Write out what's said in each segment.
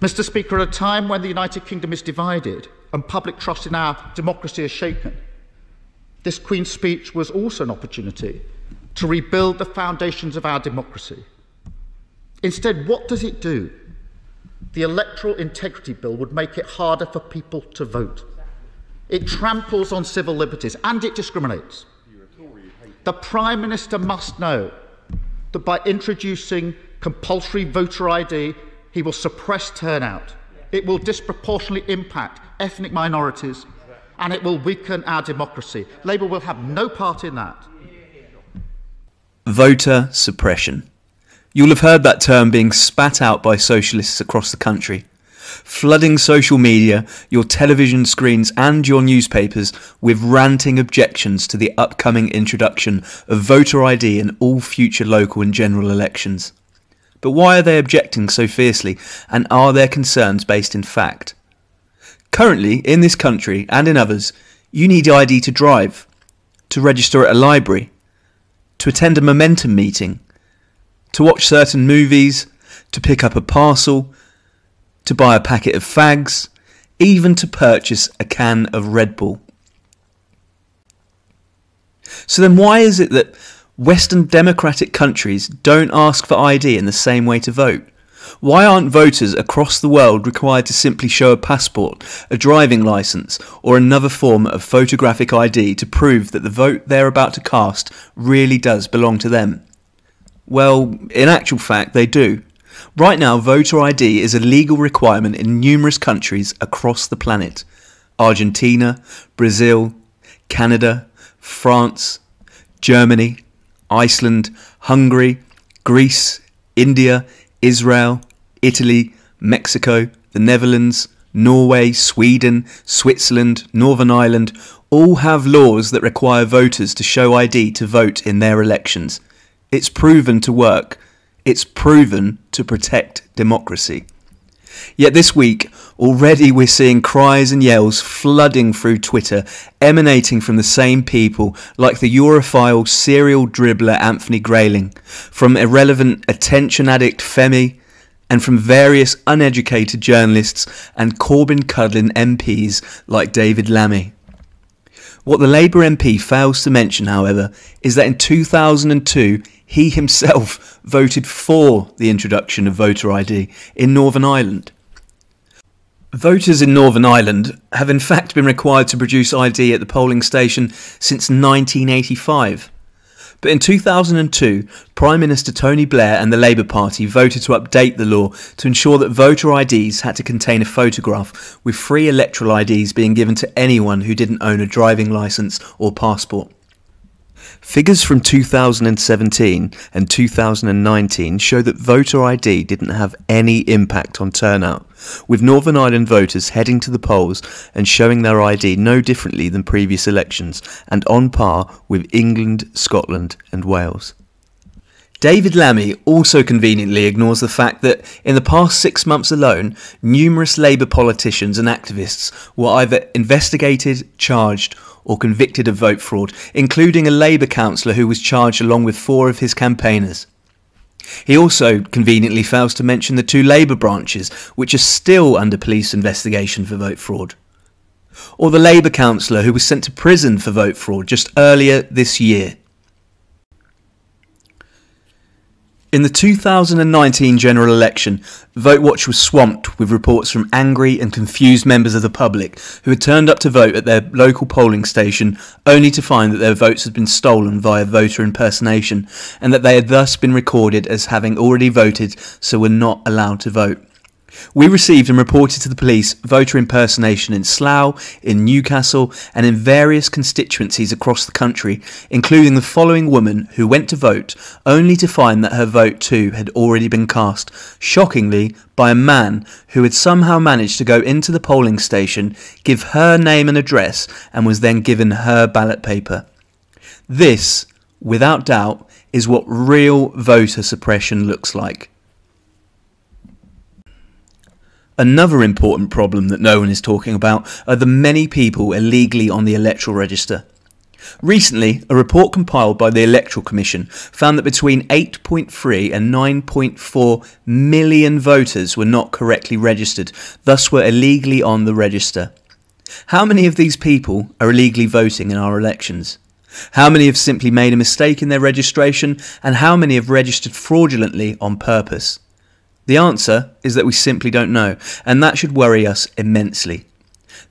Mr. Speaker, at a time when the United Kingdom is divided and public trust in our democracy is shaken, this Queen's speech was also an opportunity to rebuild the foundations of our democracy. Instead, what does it do? The Electoral Integrity Bill would make it harder for people to vote. It tramples on civil liberties and it discriminates. The Prime Minister must know that by introducing compulsory voter ID, he will suppress turnout. It will disproportionately impact ethnic minorities and it will weaken our democracy. Labour will have no part in that. Voter suppression. You'll have heard that term being spat out by socialists across the country, flooding social media, your television screens and your newspapers with ranting objections to the upcoming introduction of voter ID in all future local and general elections. But why are they objecting so fiercely, and are their concerns based in fact? Currently, in this country and in others, you need ID to drive, to register at a library, to attend a momentum meeting, to watch certain movies, to pick up a parcel, to buy a packet of fags, even to purchase a can of Red Bull. So then why is it that Western democratic countries don't ask for ID in the same way to vote? Why aren't voters across the world required to simply show a passport, a driving licence, or another form of photographic ID to prove that the vote they're about to cast really does belong to them? Well, in actual fact, they do. Right now, voter ID is a legal requirement in numerous countries across the planet. Argentina, Brazil, Canada, France, Germany, Iceland, Hungary, Greece, India, Israel, Italy, Mexico, the Netherlands, Norway, Sweden, Switzerland, Northern Ireland all have laws that require voters to show ID to vote in their elections. It's proven to work. It's proven to protect democracy. Yet this week, already we're seeing cries and yells flooding through Twitter, emanating from the same people, like the Europhile serial dribbler Anthony Grayling, from irrelevant attention addict Femi, and from various uneducated journalists and Corbyn-cuddling MPs like David Lammy. What the Labour MP fails to mention, however, is that in 2002, he himself voted for the introduction of voter ID in Northern Ireland. Voters in Northern Ireland have in fact been required to produce ID at the polling station since 1985. But in 2002, Prime Minister Tony Blair and the Labour Party voted to update the law to ensure that voter IDs had to contain a photograph, with free electoral IDs being given to anyone who didn't own a driving licence or passport. Figures from 2017 and 2019 show that voter ID didn't have any impact on turnout, with Northern Ireland voters heading to the polls and showing their ID no differently than previous elections, and on par with England, Scotland and Wales. David Lammy also conveniently ignores the fact that in the past 6 months alone, numerous Labour politicians and activists were either investigated, charged or convicted of vote fraud, including a Labour councillor who was charged along with 4 of his campaigners. He also conveniently fails to mention the 2 Labour branches, which are still under police investigation for vote fraud. Or the Labour councillor who was sent to prison for vote fraud just earlier this year. In the 2019 general election, VoteWatch was swamped with reports from angry and confused members of the public who had turned up to vote at their local polling station only to find that their votes had been stolen via voter impersonation and that they had thus been recorded as having already voted, so were not allowed to vote. We received and reported to the police voter impersonation in Slough, in Newcastle and in various constituencies across the country, including the following woman who went to vote only to find that her vote too had already been cast, shockingly by a man who had somehow managed to go into the polling station, give her name and address and was then given her ballot paper. This, without doubt, is what real voter suppression looks like. Another important problem that no one is talking about are the many people illegally on the electoral register. Recently, a report compiled by the Electoral Commission found that between 8.3 and 9.4 million voters were not correctly registered, thus were illegally on the register. How many of these people are illegally voting in our elections? How many have simply made a mistake in their registration, and how many have registered fraudulently on purpose? The answer is that we simply don't know, and that should worry us immensely.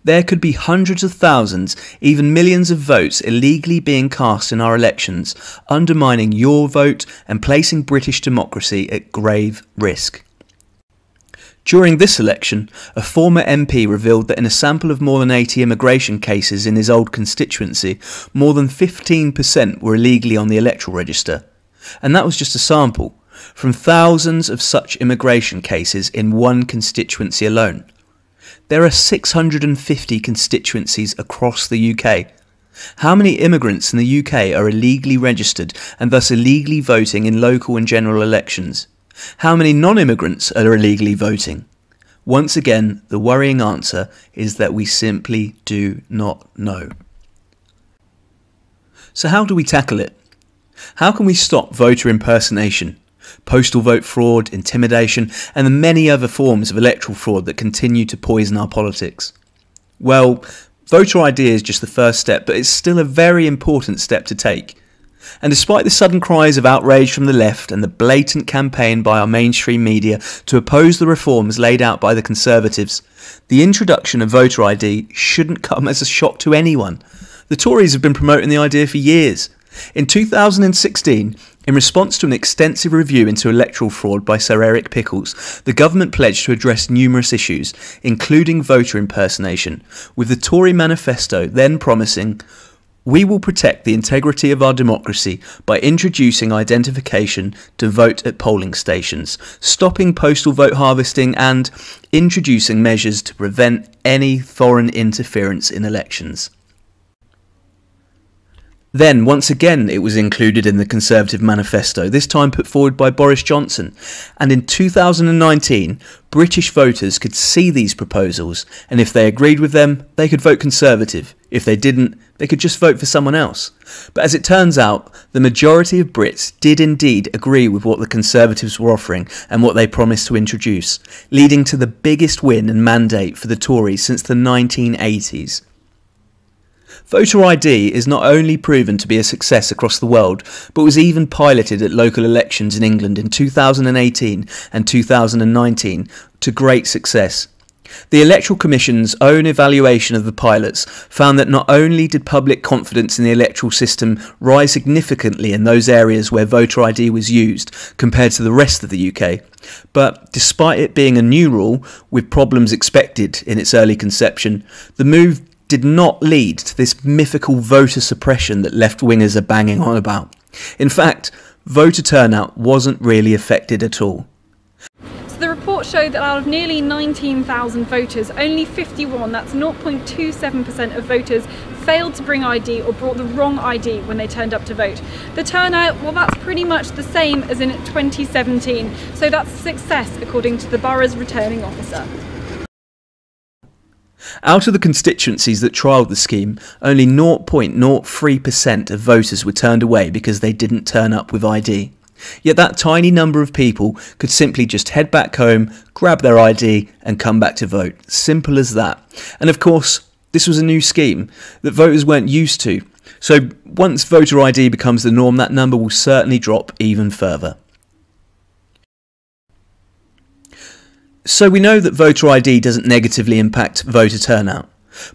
There could be hundreds of thousands, even millions of votes illegally being cast in our elections, undermining your vote and placing British democracy at grave risk. During this election, a former MP revealed that in a sample of more than 80 immigration cases in his old constituency, more than 15% were illegally on the electoral register. And that was just a sample, from thousands of such immigration cases in one constituency alone. There are 650 constituencies across the UK. How many immigrants in the UK are illegally registered and thus illegally voting in local and general elections? How many non-immigrants are illegally voting? Once again, the worrying answer is that we simply do not know. So how do we tackle it? How can we stop voter impersonation, postal vote fraud, intimidation, and the many other forms of electoral fraud that continue to poison our politics? Well, voter ID is just the first step, but it's still a very important step to take. And despite the sudden cries of outrage from the left and the blatant campaign by our mainstream media to oppose the reforms laid out by the Conservatives, the introduction of voter ID shouldn't come as a shock to anyone. The Tories have been promoting the idea for years. In 2016, in response to an extensive review into electoral fraud by Sir Eric Pickles, the government pledged to address numerous issues, including voter impersonation, with the Tory manifesto then promising, "We will protect the integrity of our democracy by introducing identification to vote at polling stations, stopping postal vote harvesting and introducing measures to prevent any foreign interference in elections." Then, once again, it was included in the Conservative manifesto, this time put forward by Boris Johnson. And in 2019, British voters could see these proposals, and if they agreed with them, they could vote Conservative. If they didn't, they could just vote for someone else. But as it turns out, the majority of Brits did indeed agree with what the Conservatives were offering and what they promised to introduce, leading to the biggest win and mandate for the Tories since the 1980s. Voter ID is not only proven to be a success across the world, but was even piloted at local elections in England in 2018 and 2019 to great success. The Electoral Commission's own evaluation of the pilots found that not only did public confidence in the electoral system rise significantly in those areas where voter ID was used compared to the rest of the UK, but despite it being a new rule with problems expected in its early conception, the move did not lead to this mythical voter suppression that left-wingers are banging on about. In fact, voter turnout wasn't really affected at all. So the report showed that out of nearly 19,000 voters, only 51, that's 0.27% of voters, failed to bring ID or brought the wrong ID when they turned up to vote. The turnout, well, that's pretty much the same as in 2017, so that's a success according to the borough's returning officer. Out of the constituencies that trialled the scheme, only 0.03% of voters were turned away because they didn't turn up with ID. Yet that tiny number of people could simply just head back home, grab their ID and come back to vote. Simple as that. And of course, this was a new scheme that voters weren't used to. So once voter ID becomes the norm, that number will certainly drop even further. So we know that voter ID doesn't negatively impact voter turnout.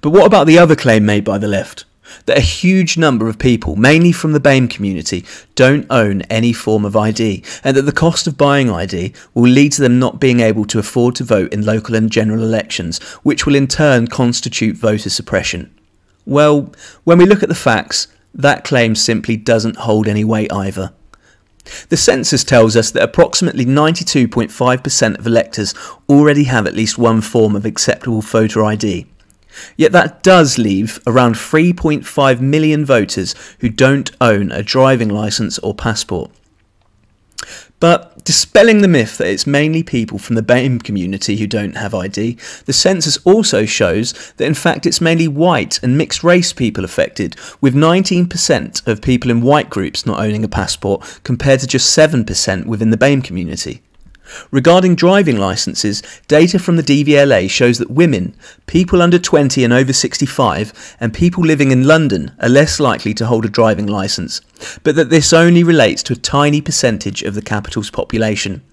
But what about the other claim made by the left? That a huge number of people, mainly from the BAME community, don't own any form of ID, and that the cost of buying ID will lead to them not being able to afford to vote in local and general elections, which will in turn constitute voter suppression. Well, when we look at the facts, that claim simply doesn't hold any weight either. The census tells us that approximately 92.5% of electors already have at least one form of acceptable voter ID. Yet that does leave around 3.5 million voters who don't own a driving licence or passport. But dispelling the myth that it's mainly people from the BAME community who don't have ID, the census also shows that in fact it's mainly white and mixed race people affected, with 19% of people in white groups not owning a passport compared to just 7% within the BAME community. Regarding driving licences, data from the DVLA shows that women, people under 20 and over 65, and people living in London are less likely to hold a driving licence, but that this only relates to a tiny percentage of the capital's population.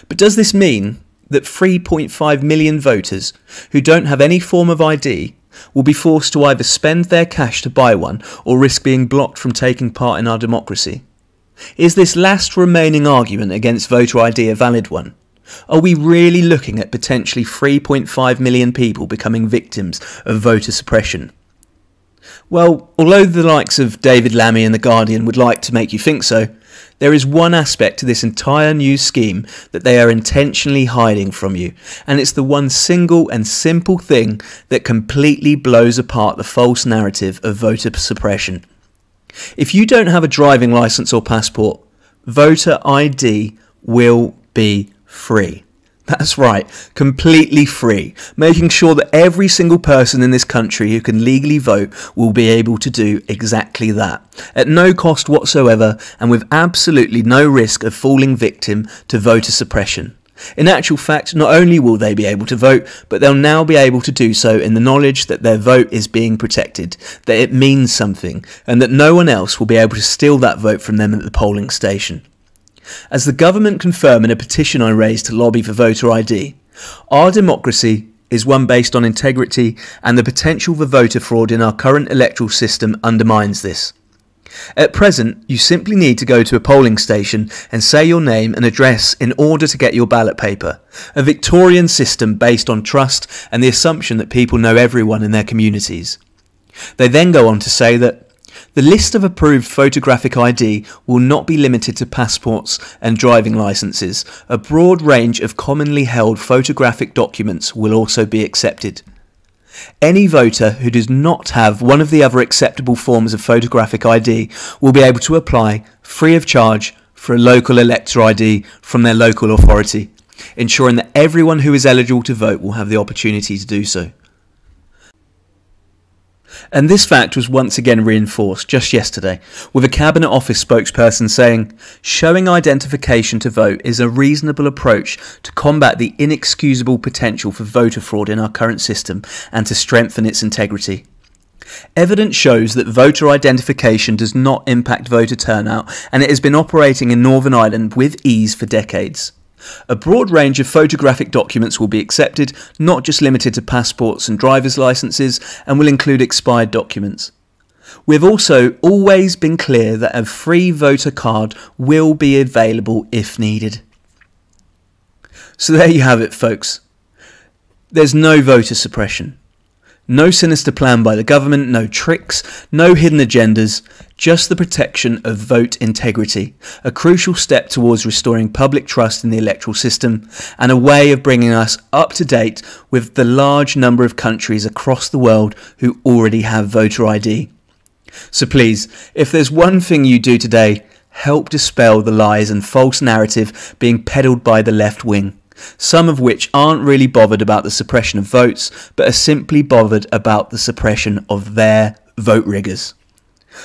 But does this mean that 3.5 million voters who don't have any form of ID will be forced to either spend their cash to buy one or risk being blocked from taking part in our democracy? Is this last remaining argument against voter ID a valid one? Are we really looking at potentially 3.5 million people becoming victims of voter suppression? Well, although the likes of David Lammy and The Guardian would like to make you think so, there is one aspect to this entire news scheme that they are intentionally hiding from you, and it's the one single and simple thing that completely blows apart the false narrative of voter suppression. If you don't have a driving licence or passport, voter ID will be free. That's right, completely free, making sure that every single person in this country who can legally vote will be able to do exactly that, at no cost whatsoever and with absolutely no risk of falling victim to voter suppression. In actual fact, not only will they be able to vote, but they'll now be able to do so in the knowledge that their vote is being protected, that it means something, and that no one else will be able to steal that vote from them at the polling station. As the government confirm in a petition I raised to lobby for voter ID, our democracy is one based on integrity, and the potential for voter fraud in our current electoral system undermines this. At present, you simply need to go to a polling station and say your name and address in order to get your ballot paper, a Victorian system based on trust and the assumption that people know everyone in their communities. They then go on to say that the list of approved photographic ID will not be limited to passports and driving licences. A broad range of commonly held photographic documents will also be accepted. Any voter who does not have one of the other acceptable forms of photographic ID will be able to apply free of charge for a local elector ID from their local authority, ensuring that everyone who is eligible to vote will have the opportunity to do so. And this fact was once again reinforced just yesterday, with a Cabinet Office spokesperson saying, "Showing identification to vote is a reasonable approach to combat the inexcusable potential for voter fraud in our current system and to strengthen its integrity." Evidence shows that voter identification does not impact voter turnout, and it has been operating in Northern Ireland with ease for decades. A broad range of photographic documents will be accepted, not just limited to passports and driver's licences, and will include expired documents. We've also always been clear that a free voter card will be available if needed. So there you have it, folks. There's no voter suppression. No sinister plan by the government, no tricks, no hidden agendas, just the protection of vote integrity, a crucial step towards restoring public trust in the electoral system, and a way of bringing us up to date with the large number of countries across the world who already have voter ID. So please, if there's one thing you do today, help dispel the lies and false narrative being peddled by the left wing. Some of which aren't really bothered about the suppression of votes, but are simply bothered about the suppression of their vote riggers.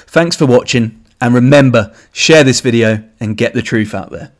Thanks for watching, and remember, share this video and get the truth out there.